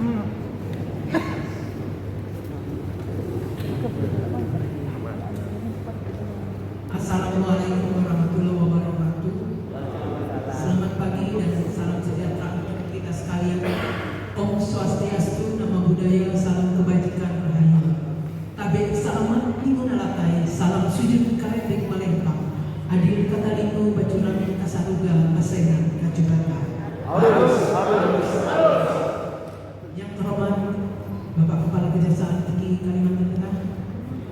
Assalamualaikum warahmatullahi wabarakatuh. Selamat pagi dan salam sejahtera untuk kita sekalian. Om Swastiastu, Namo Buddhaya, salam kebajikan rahayu. Tabe salamat limun alatai, salam sujud karebek malempang. Adil kata limu bacuramin kasaruga pasengan kajubata. Yang terhormat Bapak Kepala Kejaksaan Tinggi Kalimantan Tengah,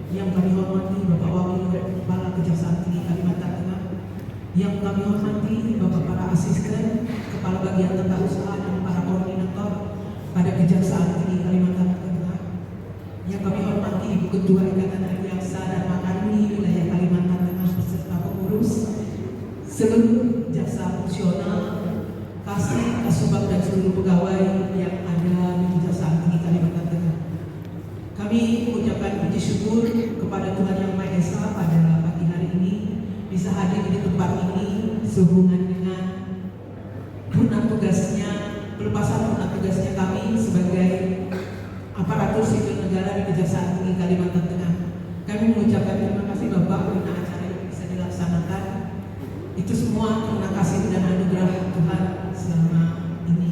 yang kami hormati Bapak Wakil Kepala Kejaksaan Tinggi Kalimantan Tengah, yang kami hormati Bapak para asisten, Kepala Bagian Tata Usaha dan para koordinator pada Kejaksaan Tinggi Kalimantan Tengah, yang kami hormati Ibu Ketua Ikatan Adiaksa dan Makarni Wilayah Kalimantan Tengah beserta pengurus, seluruh jaksa fungsional, kasih, kasubag dan seluruh pegawai yang ada di Kejaksaan Tinggi Kalimantan Tengah. Kami mengucapkan puji syukur kepada Tuhan Yang Maha Esa pada pagi hari ini bisa hadir di tempat ini sehubungan dengan pelepasan purna tugasnya kami sebagai aparatur sipil negara di Kejaksaan Tinggi Kalimantan Tengah. Kami mengucapkan terima kasih Bapak karena acara ini bisa dilaksanakan. Itu semua terima kasih dan anugerah Tuhan selama ini.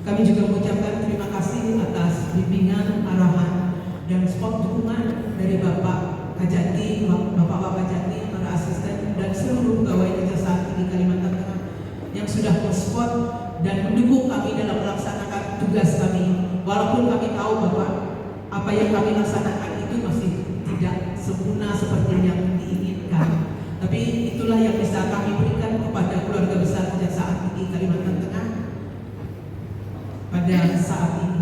Kami juga mengucapkan terima kasih atas bimbingan, arahan, dan spot dukungan dari Bapak Kajati, Bapak Kajati, para asisten, dan seluruh pegawai Kejaksaan Tinggi Kalimantan Tengah yang sudah mensupport dan mendukung kami dalam melaksanakan tugas kami. Walaupun kami tahu Bapak, apa yang kami laksanakan itu masih tidak sempurna seperti yang diinginkan. Tapi itulah yang bisa kami berikan kepada keluarga besar Kejaksaan Tinggi Kalimantan Tengah pada saat ini.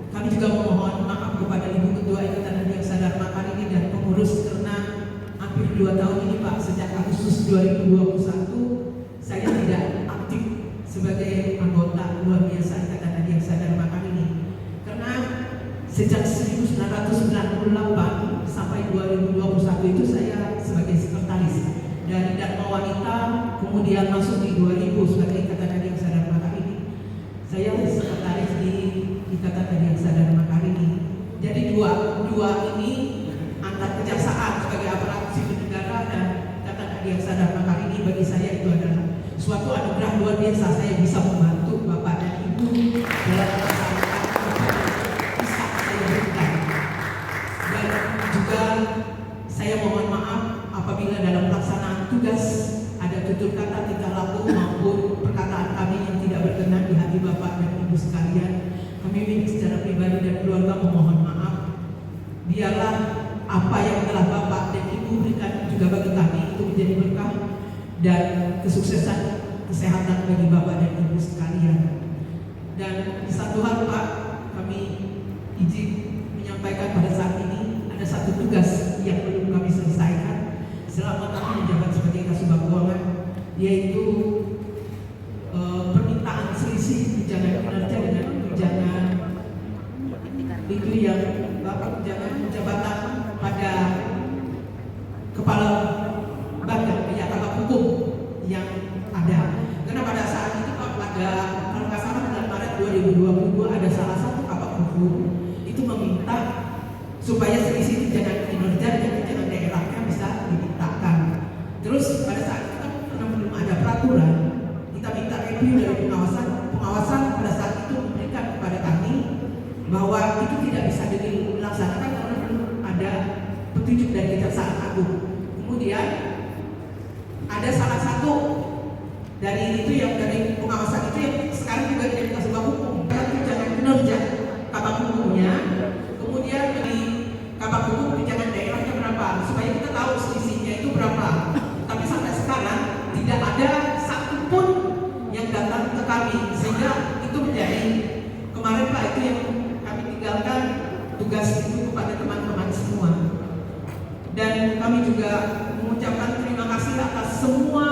Kami juga memohon maaf kepada Ibu Ketua Ikatan Adiaksa Dharma Karini dan pengurus karena hampir 2 tahun ini Pak, sejak Agustus 2021 saya tidak aktif sebagai anggota luar biasa Ikatan Adiaksa Dharma Karini. Karena sejak 1998 sampai 2021 itu saya sebagai sekretaris dari Dharma Wanita, kemudian masuk di 2000 sebagai Ikatan Adiaksa Dharma Karini. Saya sekretaris di Ikatan Adiaksa Dharma Karini. Jadi dua ini antar kejaksaan sebagai aparatur sipil negara dan Ikatan Adiaksa Dharma Karini bagi saya itu adalah suatu anugerah luar biasa. Saya bisa membantu Bapak dan Ibu dalam melaksanakan bisa saya berikan. Dan juga saya mohon maaf apabila dalam pelaksanaan tugas ada tutur kata, tingkah laku maupun perkataan kami yang tidak berkenan di hati Bapak dan Ibu sekalian. Kami secara pribadi dan keluarga memohon maaf. Biarlah apa yang telah Bapak dan Ibu berikan juga bagi kami itu menjadi berkah dan kesuksesan kesehatan bagi Bapak dan Ibu sekalian. Dan di satu hal Pak, kami izin menyampaikan pada saat ini ada satu tugas yang belum kami selesaikan selama kami menjabat sebagai Kasubag Keuangan, yaitu permintaan selisih tunjangan kinerja dengan tunjangan itu yang tunjangan jabatan pada kepala badan kabak hukum yang ada. Karena pada saat itu Pak, pada kalau nggak salah bulan Maret 2022 ada salah satu kabak hukum itu meminta supaya selisih tunjangan kinerja dan tunjangan daerahnya bisa dimintakan. Terus pada saat itu kan karena belum ada peraturan, kita minta review dari pengawasan. Pengawasan pada saat itu memberikan kepada kami bahwa itu tidak bisa dilaksanakan karena belum ada petunjuk dari Kejaksaan Agung. Kemudian ada salah satu dari itu yang dari pengawasan itu yang sekarang juga jadi Kasubag Hukum, tunjangan kinerja kabak hukumnya, kemudian di kabak hukum tunjangan daerahnya berapa, supaya kita tahu selisihnya itu berapa. Tapi sampai sekarang tidak ada satupun yang datang ke kami, sehingga itu menjadi kemarin Pak itu yang kami tinggalkan tugas itu kepada teman-teman semua. Dan kami juga mengucapkan terima kasih atas semua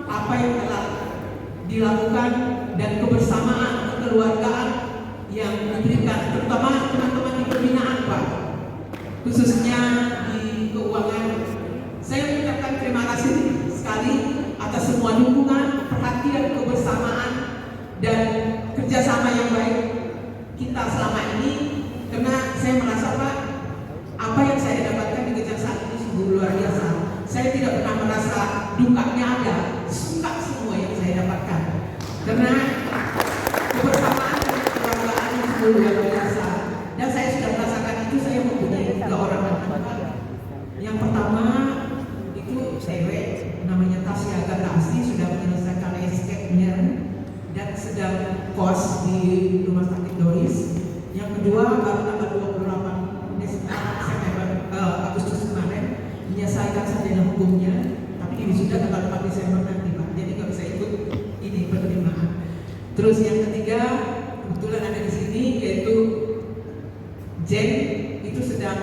apa yang telah dilakukan dan kebersamaan kekeluargaan yang diberikan, terutama teman-teman di pembinaan Pak, khususnya di keuangan. Saya mengucapkan terima kasih sekali atas semua dukungan, perhatian, kebersamaan, dan kerjasama yang baik kita kita selama ini, karena saya merasa Pak, apa yang saya dapatkan di kejaksaan ini sungguh luar biasa. Saya tidak pernah merasa dukanya ada, suka semua yang saya dapatkan. Karena kebersamaan dan kekeluargaan yang sungguh luar biasa. Dan saya sudah merasakan itu, saya mempunyai 3 orang anak. Yang pertama itu cewek, namanya Tasya Gatasi, sudah menyelesaikan escape-nya dan sedang kos di Rumah Sakit Doris. Yang kedua baru tanggal 28 September Agustus kemarin menyelesaikan sarjana hukumnya, tapi ini sudah tanggal 4 Desember nanti Pak, jadi nggak bisa ikut ini penerimaan. Terus yang ketiga kebetulan ada di sini yaitu Jen, itu sedang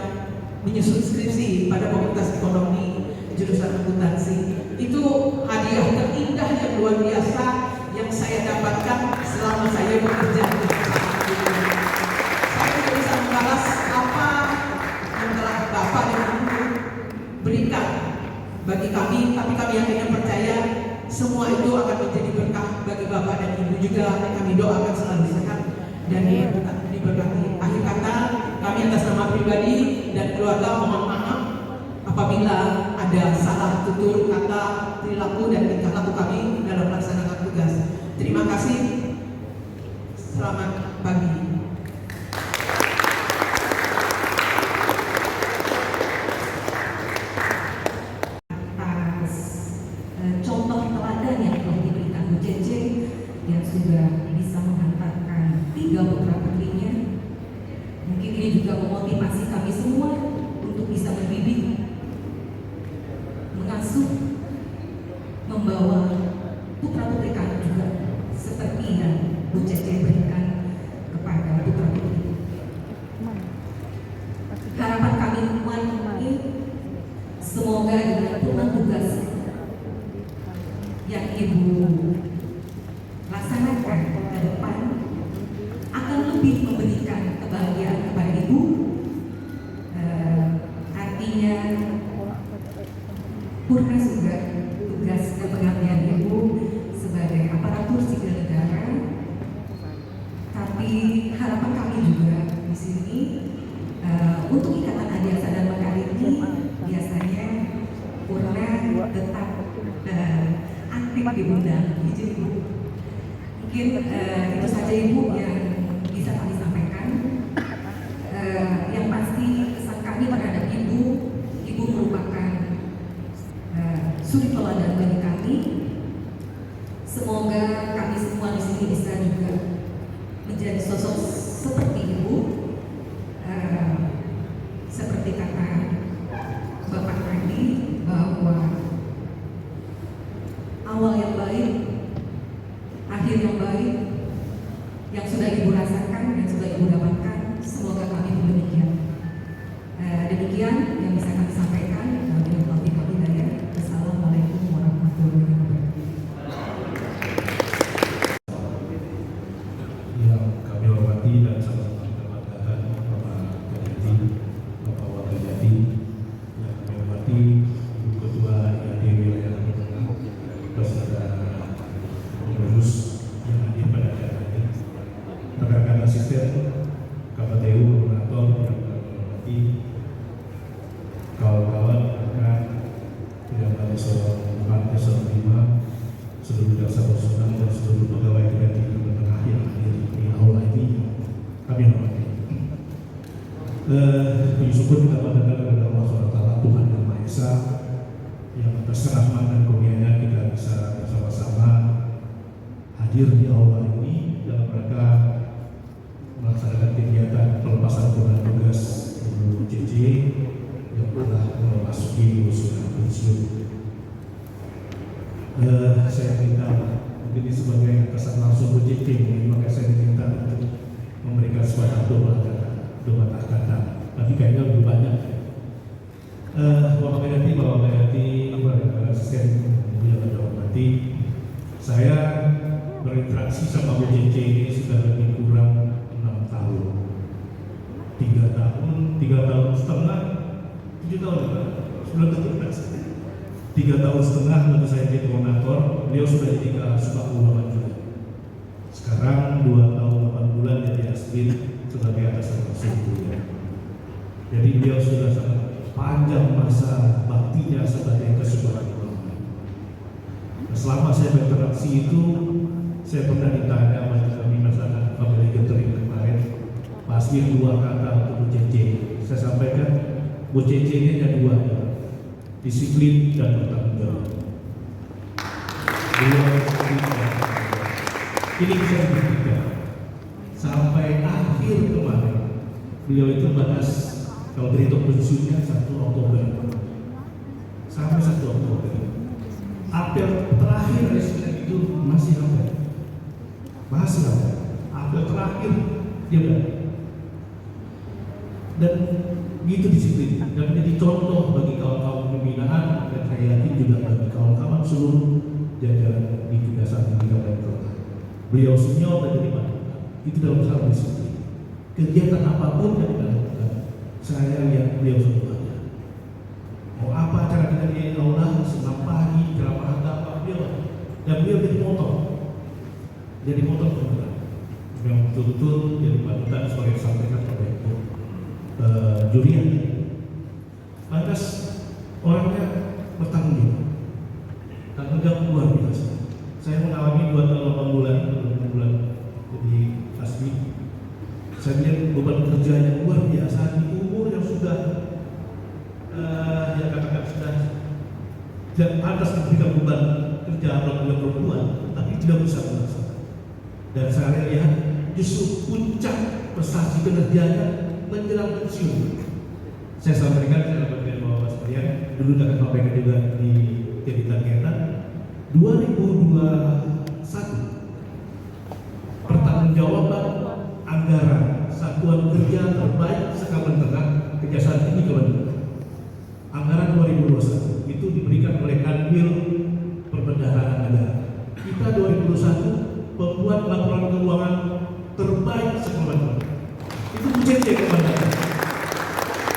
menyusun skripsi pada Fakultas Ekonomi jurusan akuntansi. Itu hadiah terindah yang luar biasa yang saya dapatkan selama saya bekerja. Saya tidak bisa membalas apa yang telah Bapak dan Ibu berikan bagi kami, tapi kami akhirnya percaya semua itu akan menjadi berkah bagi Bapak dan Ibu juga. Kami doakan selalu sehat dan diberkati. Akhir kata, kami atas nama pribadi dan keluarga mohon maaf apabila ada salah tutur kata, perilaku dan tingkah laku kami dalam melaksanakan tugas. Terima kasih. Selamat pagi. Atas contoh teladan yang telah diberikan Bu Cece yang sudah bisa menghantarkan 3 putra putrinya, mungkin ini juga memotivasi kami semua untuk bisa mendidik, mengasuh, membawa putra putri kami juga seperti yang Bu Cece berikan kepada putra putri. Harapan kami ini semoga dengan tugas tugas yang Ibu laksanakan ke depan akan lebih memberikan kebahagiaan kepada Ibu. Artinya purna sudah tugas dan pengabdian Ibu sebagai aparatur sipil negara. Tapi harapan kami juga di sini untuk Ikatan Adiaksa dan Makariti biasanya purna tetap aktif diundang. Izin Ibu. Mungkin itu saja Ibu yang bisa kami sampaikan. Yang pasti kesan kami terhadap Ibu merupakan suri teladan bagi kami. Semoga kami semua di sini bisa juga menjadi sosok seperti Ibu. Seperti kata Bapak tadi bahwa awal yang baik, akhir yang baik, yang sudah Ibu rasakan, yang sudah Ibu dapatkan, semoga kami pun demikian. Demikian yang bisa kami sampaikan. Assalamualaikum warahmatullahi wabarakatuh. Yang kami hormati dan sama-sama kita banggakan Bapak Kajati, Bapak Wakil Kajati, yang kami hormati Ibu Ketua IAD Wilayah Tengah, beserta pengurus yang hadir pada acara ini, rekan-rekan asisten, KPTU, koordinator yang kami hormati, kawan-kawan rekan yang kami hormati, eselon 5, seluruh jaksa personal dan seluruh pegawai kreatif Jawa Tengah yang hadir di aula ini, kami hormati. Puji syukur kita panjatkan kepada Allah SWT, Tuhan Yang Maha Esa, yang atas rahmat dan kurnianya kita bisa bersama-sama hadir di aula ini dalam rangka melaksanakan kegiatan pelepasan tugas Ibu JJ yang telah memasuki usia pensiun. Saya minta mungkin ini sebagai kesan langsung Bu JJ, maka saya diminta untuk memberikan suatu doa kata, tapi kayaknya lebih banyak. Bapak Kajati, rekan asisten yang kami hormati, saya berinteraksi sama Bu JJ ini sudah lebih kurang 6 tahun, 3 tahun setengah, 7 tahun ya, sudah berinteraksi. 3 tahun setengah waktu saya jadi koordinator, beliau sudah jadi Kasubag Ulama juga. Sekarang 2 tahun 8 bulan jadi Asbin sebagai atasan tersebut. Jadi beliau sudah sangat panjang masa baktinya sebagai ketua ulama. Selama saya berinteraksi itu, saya pernah ditanya mengenai masalah family gathering kemarin. Pasti dua kata untuk Bu Cece. Saya sampaikan, Bu Cece ini ada dua, disiplin dan bertanggung jawab. Ini bisa dibuktikan. Sampai akhir kemarin, beliau itu batas kalau berhitung pensiunnya 1 Oktober. Sampai 1 Oktober. Apel terakhir residen itu masih ada. Masih ada. Apel terakhir dia udah. Dan gitu disiplin dan menjadi contoh bagi kawan-kawan pembinaan dan saya yakin juga bagi kawan-kawan seluruh jajaran di Kejaksaan Tinggi Kabupaten Kota. Beliau senior dan jadi panutan. Itu dalam hal disiplin. Kegiatan apapun yang dilakukan, saya lihat beliau semuanya. Mau apa acara kita di aula, senam pagi, ceramah agama beliau, dan beliau jadi motor beneran. Yang betul-betul jadi panutan sebagai disampaikan oleh Jurian. Lantas orangnya bertanggung jawab luar biasa. Saya mengalami 2 tahun 8 bulan jadi asmi. Saya lihat beban kerja yang luar biasa di umur yang sudah yang katakan sudah atas memberikan beban kerja apabila perempuan, tapi tidak bisa melaksanakan. Dan saya lihat justru puncak prestasi kinerjanya menjelang pensiun. Saya sampaikan, saya dapatkan bahwa sekalian dulu akan sampaikan juga di Jaditan Ketan 2021 pertanggungjawaban anggaran satuan kerja terbaik sekaban-tengah Kejaksaan Tinggi Kabupaten Kota. Anggaran 2021 itu diberikan oleh Kanwil Perbendaharaan Negara. Kita 2021 membuat laporan keuangan terbaik sekaban-tengah. Itu cek kepada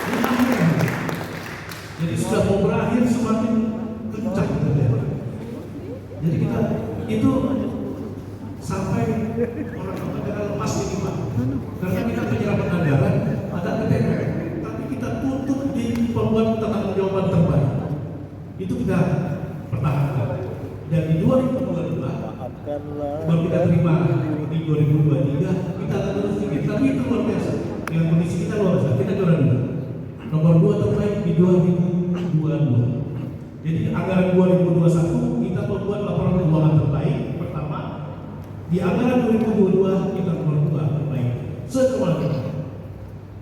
di akhir. Jadi sudah mau berakhir semakin kencang terjadi. Jadi kita itu sampai orang-orang lepas ini Pak. Karena kita penyerapan anggaran ada KTP, tapi kita tutup di pembuat tanggung jawaban terbaik. Itu kita pertahankan. Dan di 2022 baru kita terima di 2023 kita akan terus tinggi. Tapi itu luar biasa. Dengan kondisi kita luar biasa. Kita juara 2. Nomor 2 terbaik di 2022. Jadi anggaran 2021 kita membuat laporan keuangan terbaik pertama. Di anggaran 2022 kita nomor 2 terbaik. Semuanya.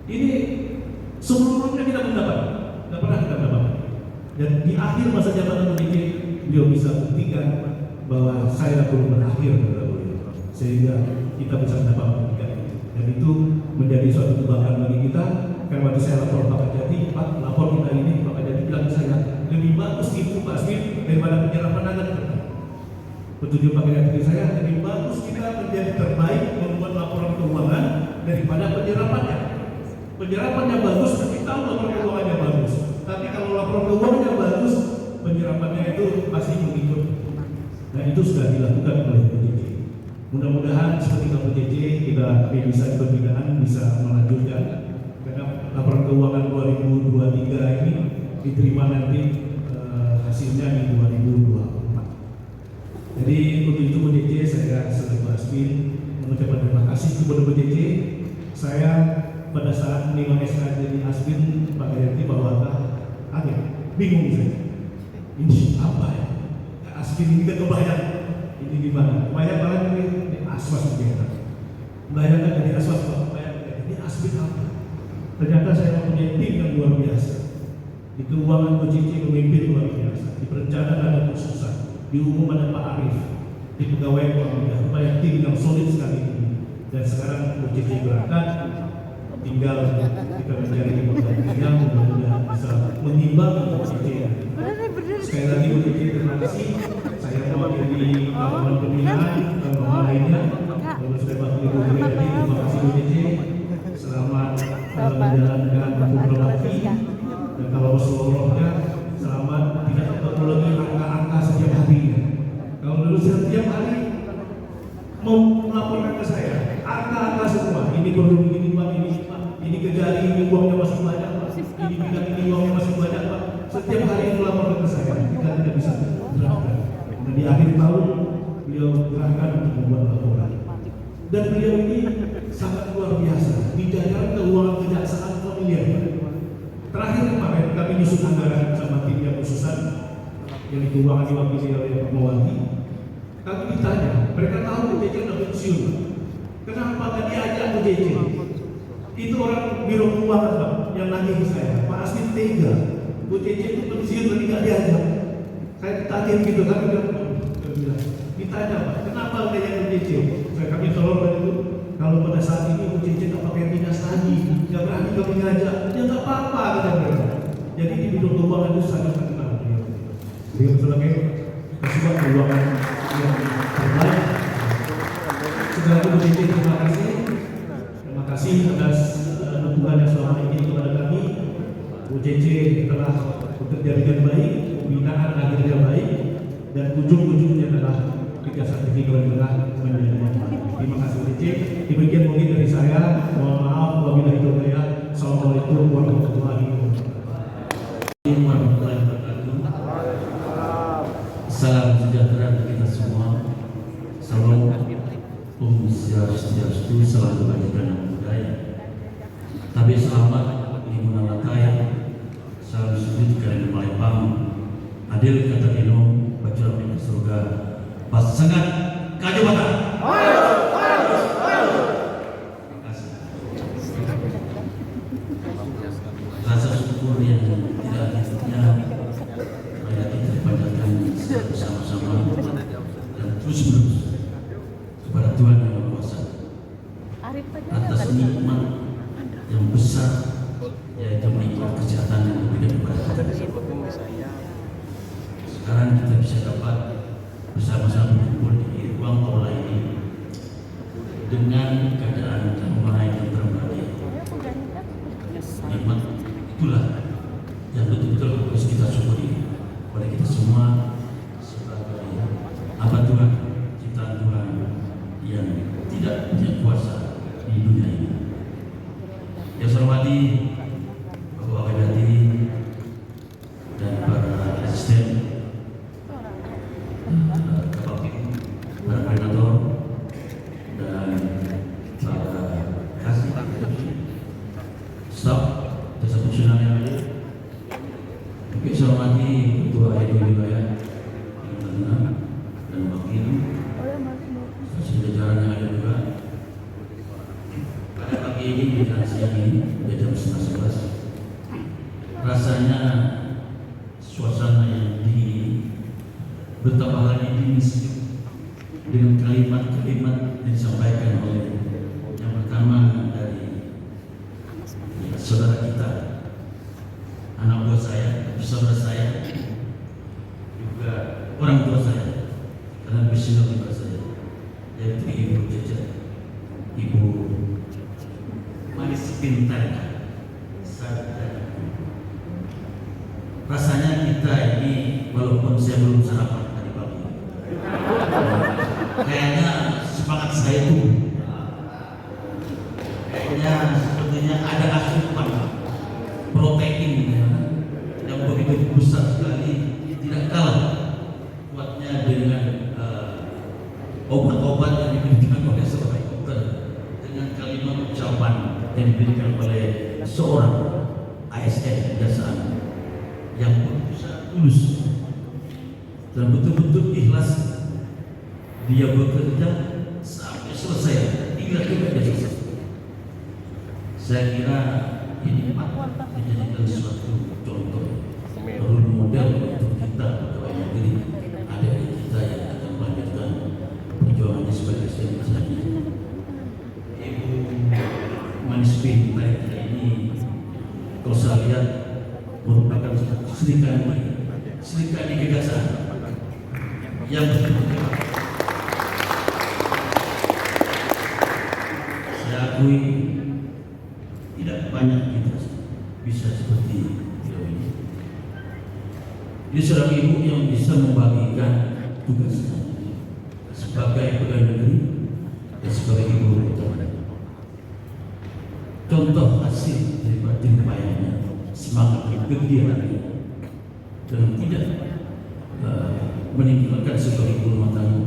Ini seluruhnya kita mendapat. Tidak pernah kita dapat. Dan di akhir masa jabatan PJ beliau bisa buktikan bahwa saya belum berakhir sehingga kita bisa mendapat pendidikan itu. Dan itu menjadi suatu kebanggaan bagi kita. Karena waktu saya lapor Pak Kajati, Pak lapor kita ini, Pak Kajati bilang saya lebih bagus itu Pak Asmin daripada penyerapan anggaran. Petunjuk Pak Kajati saya lebih bagus kita menjadi terbaik membuat laporan keuangan daripada penyerapannya. Penyerapannya bagus, tapi tahu laporan keuangannya bagus. Tapi kalau laporan keuangannya bagus, penyerapannya itu pasti mengikut. Nah itu sudah dilakukan oleh PJJ. Mudah-mudahan seperti PJJ kita bisa di pembinaan bisa melanjutkan. Karena laporan keuangan 2023 ini diterima nanti hasilnya di 2024. Jadi untuk itu PJJ saya selaku Asmin mengucapkan terima kasih kepada PJJ. Saya pada saat menerima SK jadi Asmin Pak Kajati bahwa agak bingung saya. Ini apa ya? Asmin ini kan kebayang ini gimana? Kebayang banget ini aswas begitu. Bayangkan dari aswas ini Asmin apa? Ternyata saya mempunyai tim yang luar biasa. Di keuangan PJJ memimpin luar biasa. Di perencanaan ada khususan. Di umum ada Pak Arif. Di pegawai keuangan banyak tim yang solid sekali ini. Dan sekarang PJJ berangkat. Tinggal kita mencari penggantinya yang mudah-mudahan bisa mengimbangi PJJ. Sekali lagi PJJ terima kasih. Saya mewakili kawan pembinaan dan kawan lainnya. Lalu saya bakal terima kasih PJJ. Selamat menjalankan program bakti. Dan kalau seluruhnya selamat tidak perlu lagi angka-angka setiap harinya. Kalau dulu setiap hari mau melaporkan ke saya angka-angka semua. Ini perlu begini Pak ini kejari, ini uangnya masih banyak Pak, ini bilang ini uangnya masih banyak Pak. Setiap hari itu laporan ke saya, kita tidak bisa berangkat. Dan di akhir tahun beliau berangkat untuk membuat laporan. Dan beliau ini sangat luar biasa di jajaran keuangan kejaksaan familiar. Terakhir kemarin kami nyusun anggaran sama tim yang khususan yang keuangan diwakili oleh Pak Mawati. Kami ditanya, mereka tahu Bu JJ sudah pensiun. Kenapa nggak diajak Bu JJ? Itu orang biro keuangan Pak yang nagih ke saya. Pak Asmin tega, Bu JJ itu pensiun dan tidak diajak. Saya ditanya gitu, kami bilang, ditanya Pak, kenapa nggak diajak Bu JJ? Kami tolong itu. Kalau pada saat ini Bu JJ tak pakai dinas lagi, nggak berani kami ngajak, ya nggak apa-apa kata mereka. Jadi di bidang keuangan itu sangat terkenal. Beliau sebagai ketua keuangan yang terbaik. Segala Bu JJ terima kasih. Terima kasih atas dukungan yang selama ini kepada kami. Bu JJ telah bekerja dengan baik, pembinaan akhirnya baik, dan ujung-ujungnya adalah Kejaksaan Tinggi Jawa Tengah menjadi manfaat. Terima kasih Bu JJ. Demikian mungkin dari saya. Mohon maaf wabillahi taufiq. Assalamualaikum warahmatullahi wabarakatuh. Salam sejahtera bagi kita semua. Salam Om Swastiastu, selalu bagi dan budaya. Tapi selamat limunan lataya. Salam sujud kalian Palembang. Adil kata Dino, baca di surga. Pasangan Kajabata. Rasa syukur yang tidak hentinya marilah kita panjatkan bersama-sama dan terus-menerus kepada Tuhan Yang Maha Kuasa atas nikmat yang besar, yaitu nikmat kesehatan yang diberikan kepada kita. Sekarang kita bisa dapat bersama-sama berkumpul di ruang aula ini dengan keadaan damai dan terbaik. Nikmat itulah yang betul-betul harus kita syukuri oleh kita semua sebagai hamba Tuhan, ciptaan Tuhan yang tidak punya kuasa di dunia ini. Yang saya hormati Bapak Wedati dan para asisten, para koordinator dan para kasih staf jasa fungsional yang ada. Juga saya hormati Ketua RW Wilayah dan wakil jajaran yang ada juga. Pada pagi ini dan siang ini jam 11:11 rasanya suasana yang dingin betapa lagi dingin dengan kalimat-kalimat yang disampaikan oleh yang pertama dari saudara kita, anak buah saya, saudara saya, juga orang tua saya, karena besinya kepada saya, yaitu Ibu Jeja, Ibu Manis Pintar, rasanya kita ini walaupun saya belum sarapan tadi pagi, kayaknya semangat saya itu kayaknya sepertinya ada asupan protein yang begitu besar sekali, tidak kalah kuatnya dengan obat-obat yang diberikan oleh seorang dokter, dengan kalimat ucapan yang diberikan oleh seorang ASN kejaksaan yang berusaha tulus dan betul-betul ikhlas dia bekerja sampai selesai hingga dia selesai. Saya kira ini menjadikan suatu contoh role model untuk kita pegawai negeri, adik-adik kita yang akan melanjutkan perjuangannya sebagai SDM selanjutnya. Ibu Manis Pintar ini kalau saya lihat merupakan serikandi kejaksaan yang betul-betul saya akui tidak banyak kita bisa seperti beliau ini. Ini seorang ibu yang bisa membagikan tugasnya sebagai pegawai negeri dan sebagai ibu rumah tangga. contoh hasil daripada upayanya, semangat kegiatannya, dan tidak meninggalkan sebagai ibu rumah tangga.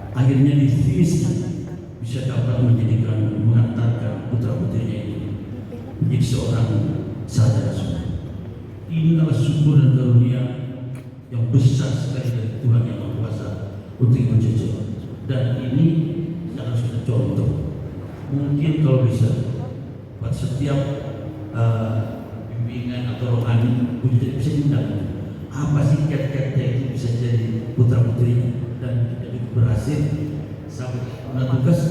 Akhirnya di finish bisa dapat mengantarkan putra putrinya ini menjadi seorang sarjana semua. Inilah syukur dan karunia yang besar sekali dari Tuhan Yang Maha Kuasa untuk Ibu Cece. Dan ini yang harus kita contoh. Mungkin kalau bisa buat setiap bimbingan atau rohani Ibu Cece bisa diundang. Apa sih kiat-kiat itu bisa jadi putra putrinya dan kita berhasil sampai tugas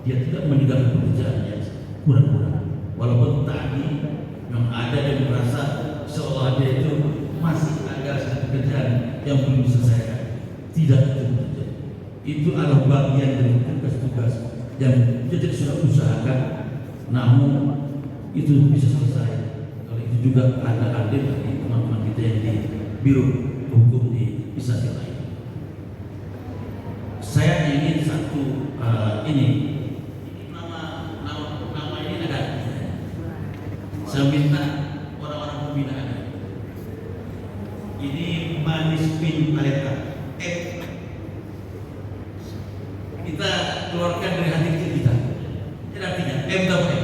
dia tidak meninggalkan pekerjaannya kurang-kurang. Walaupun tadi yang ada dan merasa seolah dia itu masih ada pekerjaan yang belum diselesaikan. Tidak itu. Itu adalah bagian dari tugas-tugas yang kita sudah usahakan, namun itu bisa selesai. Kalau itu juga ada adil dari teman-teman kita yang di Biro Hukum di instansi lain. Saya ingin satu ini nama ini ada. Saya minta orang-orang pembinaan ini Manis Pin Talenta. Kita keluarkan dari hati kecil kita. Ini artinya M tahu M.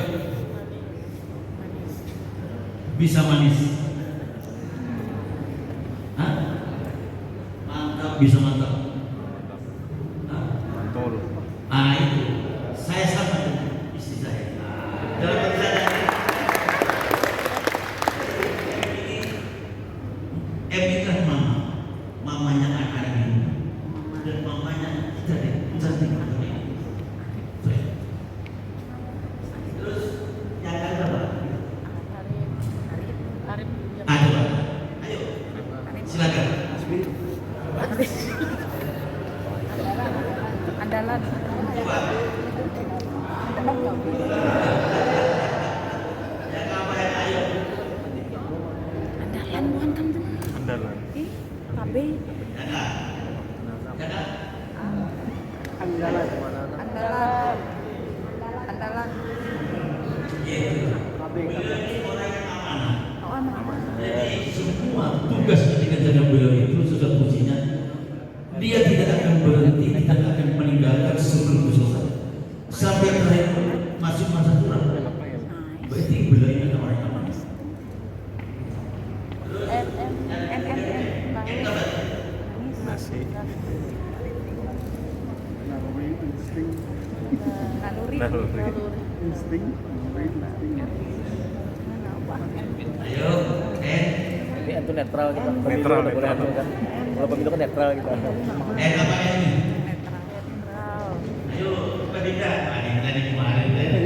Bisa manis. Hah? Mantap, bisa mantap. Itu saya sama dengan istri saya. Dalam perjalanan ini M itu kan mamanya anak ini dan mamanya kita deh, cantik ini. Terus yang ada apa? Ada apa? Ayo, silakan. Andalan. Andalan bukan andalan. KB. Andalan. Andalan. Jadi semua tugas ketika jaga beliau itu sudah fungsinya. Dia tidak akan berhenti, tidak akan meninggalkan sebelum selesai. Sampai terakhir masuk masa tua. Berarti beliau ini orang yang manis. Nasi. Insting. Ayo, Ini itu netral kita. Netral, Pemilu boleh anu kan. Kalau pemilu kan netral kita. apa ini? Ayo, Pak Dinda. Pak Dinda di kemarin. Netral.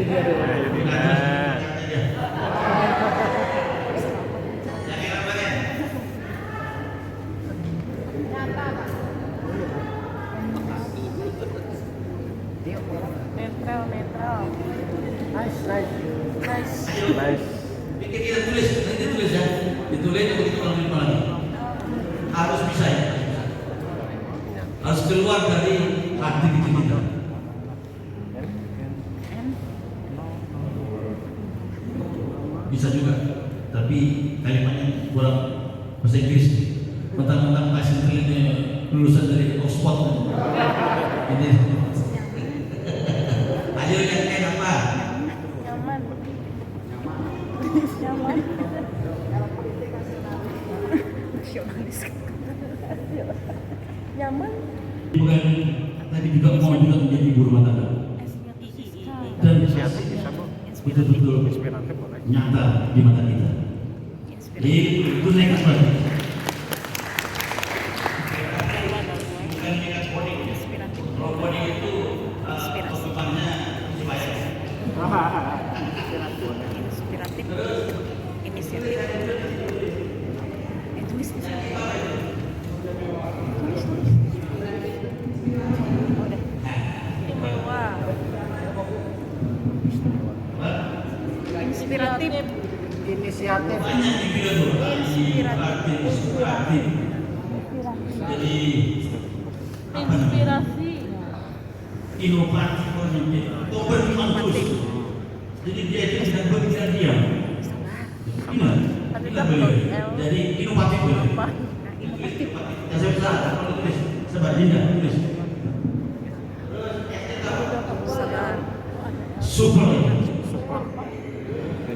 Nice. Bikin kita tulis, nanti tulis ya. Ditulis begitu kalau di lagi. Harus bisa ya. Harus keluar dari hati kita. Bisa juga, tapi kalimatnya kurang bahasa Inggris. Mentang-mentang pasien ini lulusan dari Oxford. Ini. Ayo yang N apa? Nyaman. Nasionalis. Nyaman. Bukan tadi juga mau juga menjadi ibu rumah tangga dan betul-betul nyata di mata kita. Itu next banget. Bukan next body. Kalau body itu kedepannya supaya Inspiratif. Inisiatif. Tulis. Inspiratif. Inisiatif. banyak dibilang tuh inspiratif. Jadi apa namanya? Inspirasi. Inovatif, berkembang terus. Jadi dia itu tidak berpikir diam. Ingat, ingat beliau. Jadi inovatif beliau. Yang saya bisa kalau tulis, sebab Dinda tulis. Super.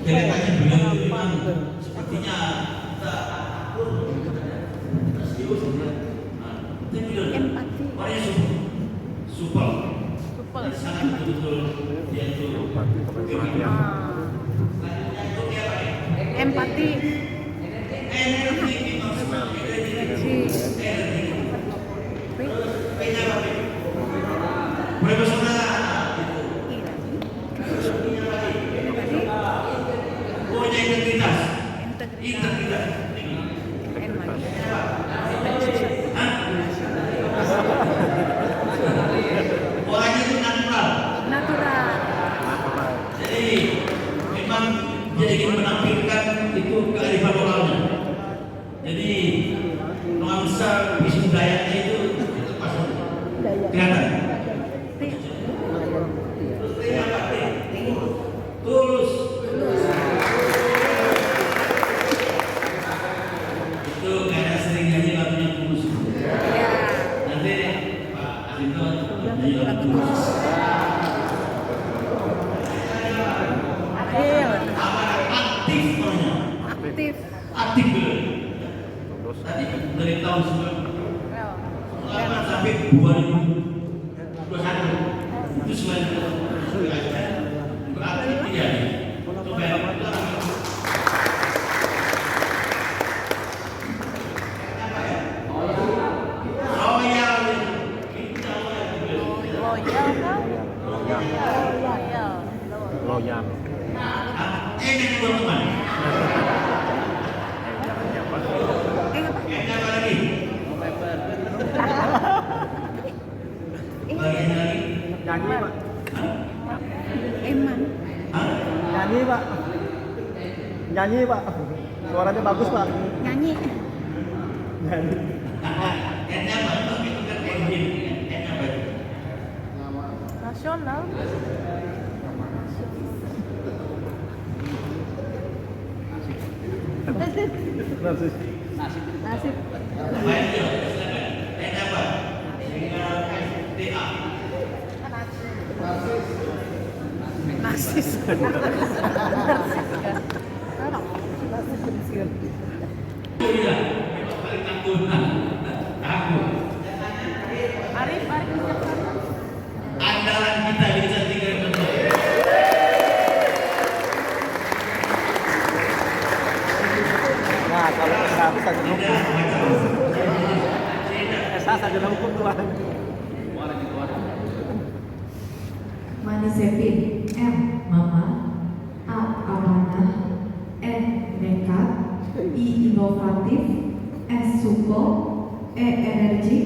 Kelihatannya beliau itu memang sepertinya Empati. orangnya super. Dan sangat betul-betul dia itu Empati. boleh bersaudara. Punya integritas. Integritas. Orangnya itu natural. Natural. Jadi memang dia ingin menampilkan itu kearifan lokalnya. Jadi nuansa budayanya itu pas kelihatan. Tulus. Itu karena sering nyanyi lagunya tulus. Nanti Pak Arinto nyanyi lagu tulus. Aktif orangnya. Aktif betul. Tadi dari tahun 98 sampai 2021 itu selalu beraktif dia. Loyal. Enak teman-teman. Enak apa lagi? Bagian lagi? Nyanyi Pak. Eman. Hah? Nyanyi Pak. Nyanyi Pak. Suaranya bagus Pak. Nyanyi. Nyanyi. Enak apa? Tapi itu kan engine. Enak apa? Nasional. Nasib. Baik, silakan. Enak apa? Sehingga SDA. Nasis. Iya, memang paling takut. Takut. Arif. Andalan kita di Cantikan Betul. Nah, kalau SA sarjana hukum. SA sarjana hukum Tuhan. Manisepin, M. Mama, A. Amanah, N. Nekat, I. Inovatif, S. Support, E. Energi,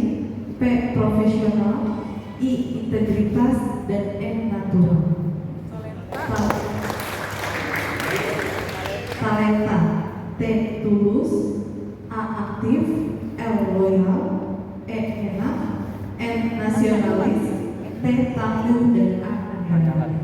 P. Profesional, I. Integritas, dan N. Natural. Talenta, T. Tulus, A. Aktif, L. Loyal, E. Enak, N. Nasionalis, T. Tangguh, dan A. Negarawan.